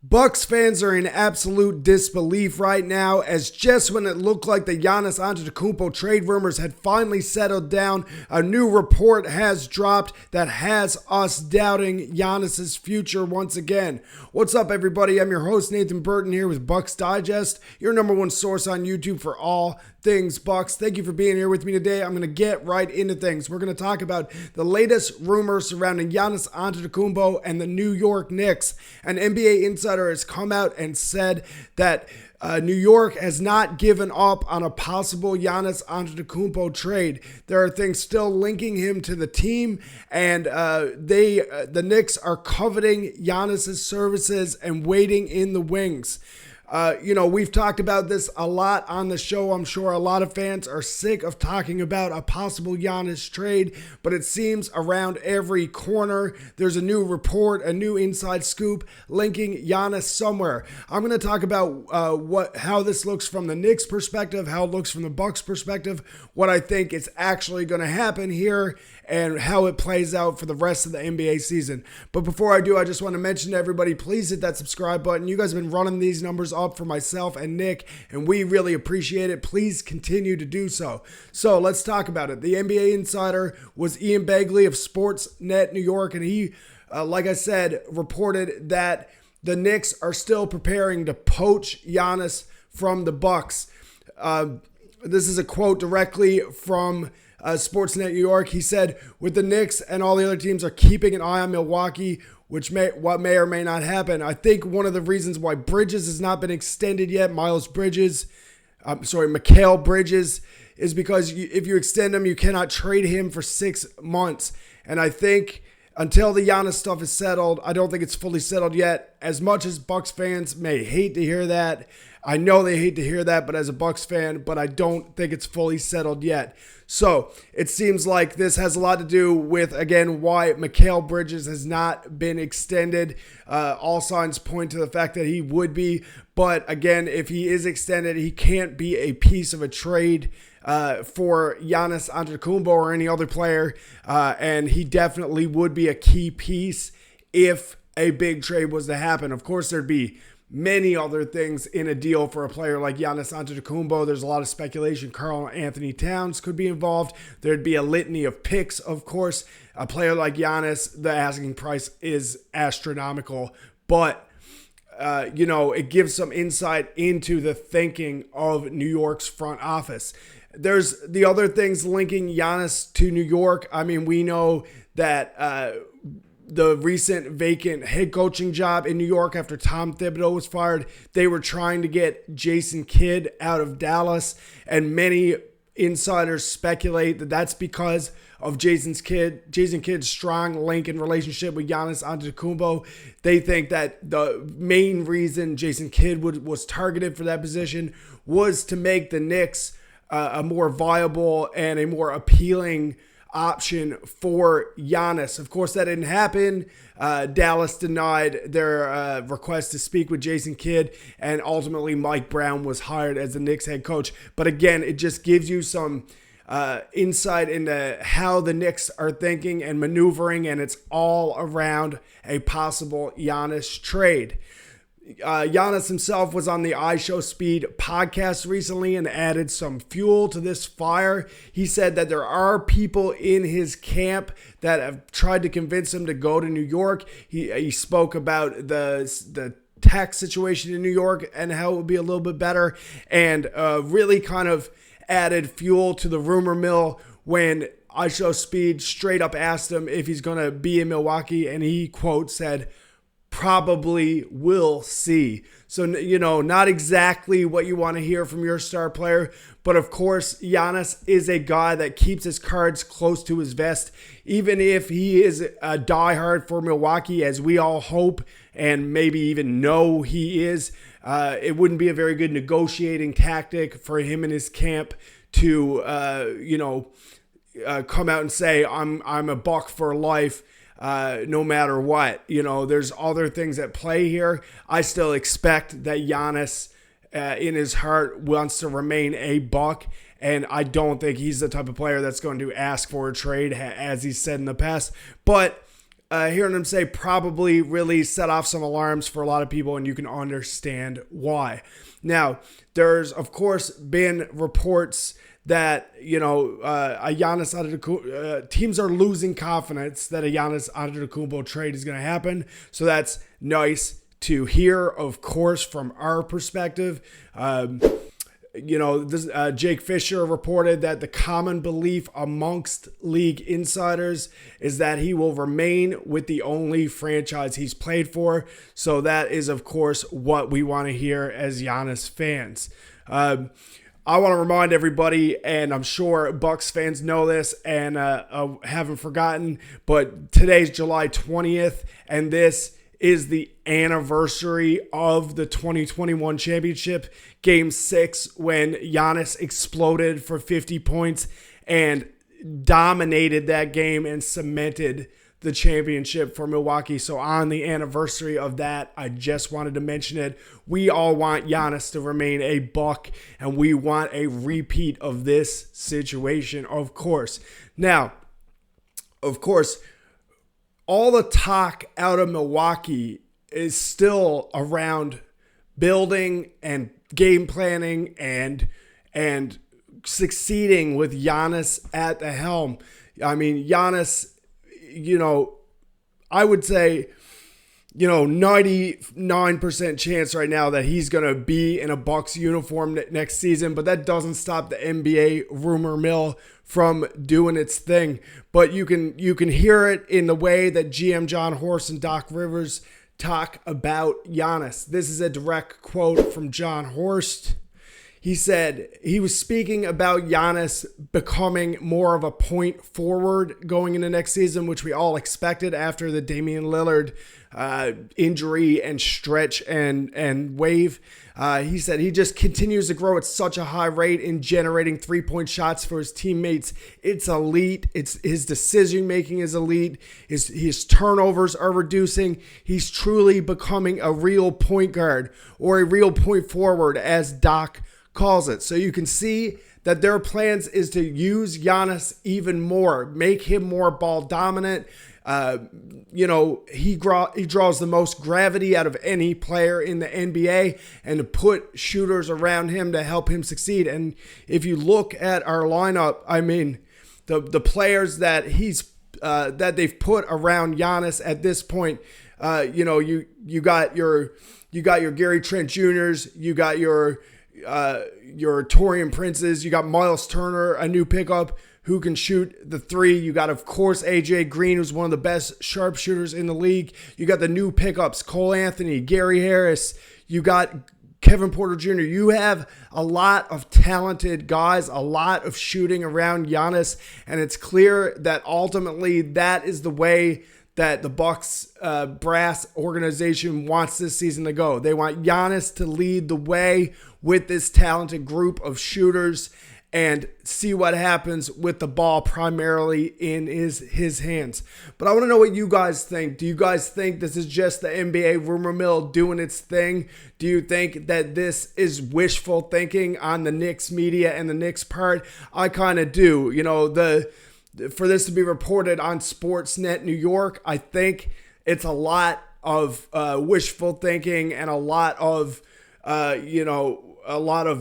Bucks fans are in absolute disbelief right now, as just when it looked like the Giannis Antetokounmpo trade rumors had finally settled down, a new report has dropped that has us doubting Giannis's future once again. What's up, everybody? I'm your host, Nathan Burton, here with Bucks Digest, your number one source on YouTube for all things Bucks. Thank you for being here with me today. I'm going to get right into things. We're going to talk about the latest rumors surrounding Giannis Antetokounmpo and the New York Knicks. An NBA insider has come out and said that New York has not given up on a possible Giannis Antetokounmpo trade. There are things still linking him to the team, and the Knicks are coveting Giannis's services and waiting in the wings. We've talked about this a lot on the show. I'm sure a lot of fans are sick of talking about a possible Giannis trade, but it seems around every corner there's a new report, a new inside scoop linking Giannis somewhere. I'm going to talk about how this looks from the Knicks' perspective, how it looks from the Bucks' perspective, what I think is actually going to happen here, and how it plays out for the rest of the NBA season. But before I do, I just want to mention to everybody, please hit that subscribe button. You guys have been running these numbers up for myself and Nick, and we really appreciate it. Please continue to do so. So let's talk about it. The NBA insider was Ian Begley of Sportsnet New York, and he, like I said, reported that the Knicks are still preparing to poach Giannis from the Bucks. This is a quote directly from Sportsnet New York. He said, with the Knicks and all the other teams are keeping an eye on Milwaukee, what may or may not happen. I think one of the reasons why Bridges has not been extended yet, Mikal Bridges, is because if you extend him, you cannot trade him for 6 months. And I think until the Giannis stuff is settled, I don't think it's fully settled yet. As much as Bucks fans may hate to hear that, I know they hate to hear that, but as a Bucks fan, but I don't think it's fully settled yet. So it seems like this has a lot to do with, again, why Mikal Bridges has not been extended. All signs point to the fact that he would be. But again, if he is extended, he can't be a piece of a trade for Giannis Antetokounmpo or any other player. And he definitely would be a key piece if a big trade was to happen. Of course, there'd be many other things in a deal for a player like Giannis Antetokounmpo. There's a lot of speculation. Karl-Anthony Towns could be involved. There'd be a litany of picks, of course. A player like Giannis, the asking price is astronomical. But, it gives some insight into the thinking of New York's front office. There's the other things linking Giannis to New York. I mean, we know that the recent vacant head coaching job in New York after Tom Thibodeau was fired, they were trying to get Jason Kidd out of Dallas, and many insiders speculate that that's because of Jason Kidd's strong link and relationship with Giannis Antetokounmpo. They think that the main reason Jason Kidd was targeted for that position was to make the Knicks a more viable and a more appealing option for Giannis. Of course, that didn't happen. Dallas denied their request to speak with Jason Kidd, and ultimately Mike Brown was hired as the Knicks head coach. But again, it just gives you some insight into how the Knicks are thinking and maneuvering, and it's all around a possible Giannis trade. Giannis himself was on the iShowSpeed podcast recently and added some fuel to this fire. He said that there are people in his camp that have tried to convince him to go to New York. He spoke about the tax situation in New York and how it would be a little bit better, and really kind of added fuel to the rumor mill when iShowSpeed straight up asked him if he's going to be in Milwaukee, and he, quote, said, "Probably will see." So, not exactly what you want to hear from your star player. But of course, Giannis is a guy that keeps his cards close to his vest. Even if he is a diehard for Milwaukee, as we all hope and maybe even know he is, it wouldn't be a very good negotiating tactic for him and his camp to, come out and say, I'm a Buck for life. No matter what, there's other things at play here. I still expect that Giannis, in his heart, wants to remain a Buck, and I don't think he's the type of player that's going to ask for a trade, as he said in the past. But hearing him say probably really set off some alarms for a lot of people, and you can understand why. Now, there's, of course, been reports that, a Giannis Antetokounmpo, teams are losing confidence that a Giannis Antetokounmpo trade is going to happen. So that's nice to hear, of course, from our perspective. Jake Fisher reported that the common belief amongst league insiders is that he will remain with the only franchise he's played for. So that is, of course, what we want to hear as Giannis fans. I want to remind everybody, and I'm sure Bucks fans know this and haven't forgotten, but today's July 20th, and this is the anniversary of the 2021 championship, Game 6, when Giannis exploded for 50 points and dominated that game and cemented the championship for Milwaukee. So on the anniversary of that, I just wanted to mention it. We all want Giannis to remain a Buck, and we want a repeat of this situation, of course. Now, of course, all the talk out of Milwaukee is still around building and game planning and succeeding with Giannis at the helm. I mean, Giannis, I would say, 99% chance right now that he's going to be in a Bucks uniform next season, but that doesn't stop the NBA rumor mill from doing its thing. But you can hear it in the way that GM John Horst and Doc Rivers talk about Giannis. This is a direct quote from John Horst. He said he was speaking about Giannis becoming more of a point forward going into next season, which we all expected after the Damian Lillard injury and stretch and wave. He said he just continues to grow at such a high rate in generating 3-point shots for his teammates. It's elite. His decision making is elite. His turnovers are reducing. He's truly becoming a real point guard, or a real point forward, as Doc calls it. So you can see that their plans is to use Giannis even more, make him more ball dominant. He draws the most gravity out of any player in the NBA, and to put shooters around him to help him succeed. And if you look at our lineup, I mean, the players that that they've put around Giannis at this point, you got your Gary Trent Jr.'s, you got your Taurean Princes, you got Miles Turner, a new pickup who can shoot the three. You got, of course, AJ Green, who's one of the best sharpshooters in the league. You got the new pickups, Cole Anthony, Gary Harris. You got Kevin Porter Jr. You have a lot of talented guys, a lot of shooting around Giannis, and it's clear that ultimately that is the way that the Bucks brass organization wants this season to go. They want Giannis to lead the way with this talented group of shooters and see what happens with the ball primarily in his hands. But I want to know what you guys think. Do you guys think this is just the NBA rumor mill doing its thing? Do you think that this is wishful thinking on the Knicks media and the Knicks part? I kind of do. For this to be reported on Sportsnet New York, I think it's a lot of wishful thinking and a lot of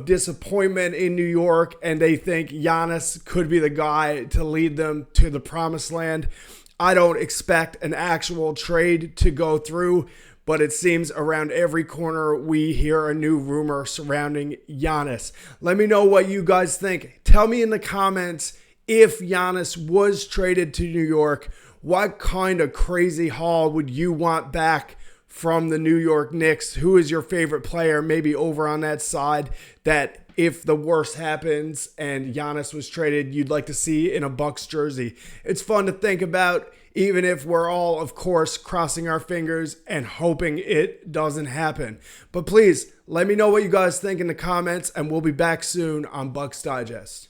disappointment in New York, and they think Giannis could be the guy to lead them to the promised land. I don't expect an actual trade to go through, but it seems around every corner we hear a new rumor surrounding Giannis. Let me know what you guys think. Tell me in the comments, if Giannis was traded to New York, what kind of crazy haul would you want back from the New York Knicks? Who is your favorite player, maybe over on that side, that if the worst happens and Giannis was traded, you'd like to see in a Bucks jersey? It's fun to think about, even if we're all, of course, crossing our fingers and hoping it doesn't happen. But please, let me know what you guys think in the comments, and we'll be back soon on Bucks Digest.